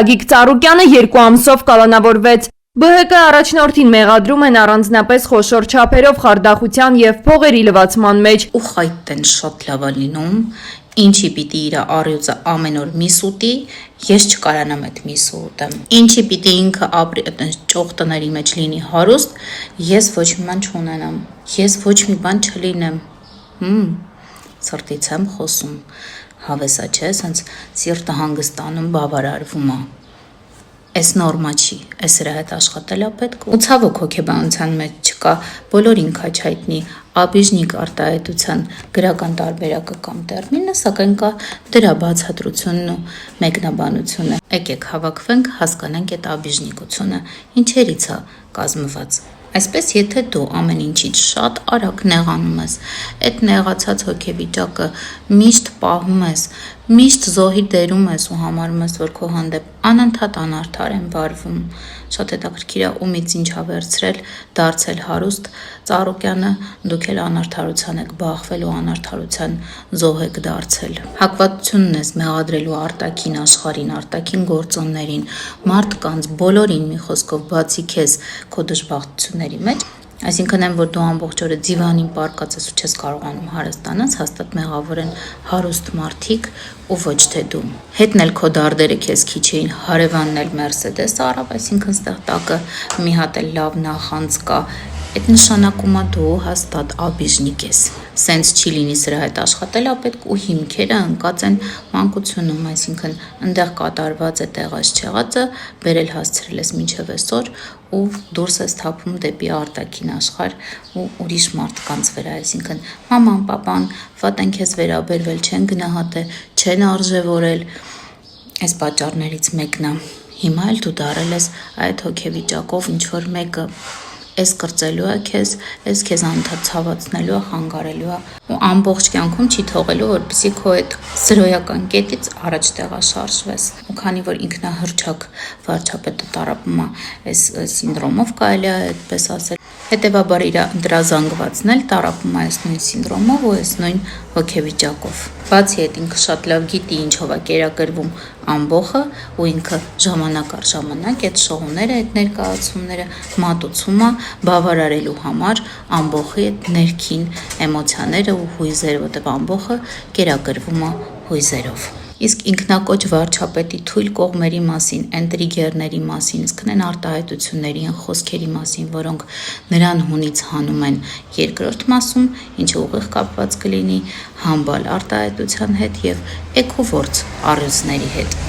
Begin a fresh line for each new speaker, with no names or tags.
Գագիկ Ծառուկյանը 2 ամսով կալանավորվեց։ ԲՀԿ առաջնորդին մեղադրում են առանձնապես խոշոր չափերով խարդախության և փողերի լվացման մեջ։
Ու խայտեն շատ լավ է լինում, ինչի պիտի իր առյուծը ամեն օր միս ուտի, ես չկարանամ այդ միսը ուտեմ։ Ինչի պիտի ինքը ճոխ տների մեջ լինի հարուստ, ես ոչ մի բան չունենամ, ես ոչ մի բան չլինեմ։ Սրտից եմ խոսում, հավեսա չէ, սենց սիրտը հանգստանում, բավարարվում է։ Էս նորմա չի, էս սրա հետ աշխատել է պետք ու ցավոք հոգեբանության մեջ չկա բոլորին քաչ հայտնի աբիժնիկ արտահայտության գրական տարբերակը կամ տերմինը, սակայն կա դրա բացատրությունն ու մեկնաբանությունը։ Եկեք հավաքվենք, հասկանանք այդ աբիժնիկությունը ինչերից է կազմված։ Այսպես, եթե դու ամեն ինչից շատ արագ նեղանում ես, այդ նեղացած հոգեվիճակը միշտ պահում ես, միշտ զոհի դերում ես ու համարում ես, որ քո հանդեպ անընդհատ անարդար են վարվում, շատ հետաքրքիր է ումից ինչ ա վերցրել, դարձել հարուստ Ծառուկյանը, դուք էլ անարդարության եք բախվել ու անարդարության զոհ եք դարձել։ Հակվածությունն ես մեղադրելու արտաքին աշխարհին, արտաքին գործոններին, մարդկանց բոլորին, մի խոսքով բացի քեզ քո դժբախտությունների մեջ, այսինքն այն, որ դու ամբողջ օրը դիվանին պառկած ես ու չես կարողանում հարստանաս, հաստատ մեղավոր են հարուստ մարդիկ ու ոչ թե դու։ Հետն էլ քո դարդերը քեզ քիչ էին, հարևանն էլ Մերսեդես առավ, այսինքն ստեղ տակը մի հատ էլ լավ նախանձ կա, այդ նշանակում է դու հաստատ աբիժնիկ ես։ Սենց չի լինի սրա հետ աշխատելա պետք ու հիմքերը ընկած են մանկությունում, այսինքն ընդեղ կատարված է տեղած չեղածը, բերել հասցրել ես մինչև այսօր ու դուրս ես թափում դեպի արտաքին աշխարհ ու ուրիշ մարդկանց վրա, այսինքն մաման, պապան վատ են քեզ վերաբերվել, չեն գնահատել, չեն արժևորել, այս պատճառներից մեկն է։ Հիմա էլ դու դարել ես այդ հոգեվիճակով ինչ որ մեկը էս կրծելու է քեզ, էս քեզ անընդհատ ցավացնելու է, խանգարելու է ու ամբողջ կյանքում չի թողելու, որպեսզի քո այդ զրոյական կետից առաջ տեղաշարժվես։ Ու քանի որ ինքնահռչակ վարչապետը տառապում է այս սինդրոմով, կարելի է այդպես ասել, հետևաբար իր ընտրազանգվածն էլ տառապում է այս նույն սինդրոմով ու այս նույն հոգեվիճակով։ Բացի այդ ինքը շատ լավ գիտի ինչով է կերակրվում ամբողը ու ինքը ժամանակ առ ժամանակ այդ շոուները, այդ ներկայացումները մատուցում է բավարարելու համար ամբողի այդ ներքին էմոցիաները ու հույզերը, որտեղ ամբողը կերակրվում է հույզերով։ Իսկ ինքնակոչ վարչապետի թույլ կողմերի մասին, այն տրիգերների մասին, իսկ նեն արտահայտությունների, այն խոսքերի մասին, որոնք նրան հունից հանում են երկրորդ մասում, ինչը ուղիղ կապված կլինի համբալ արտահայտության հետ և էգուվորց առյուծների հետ։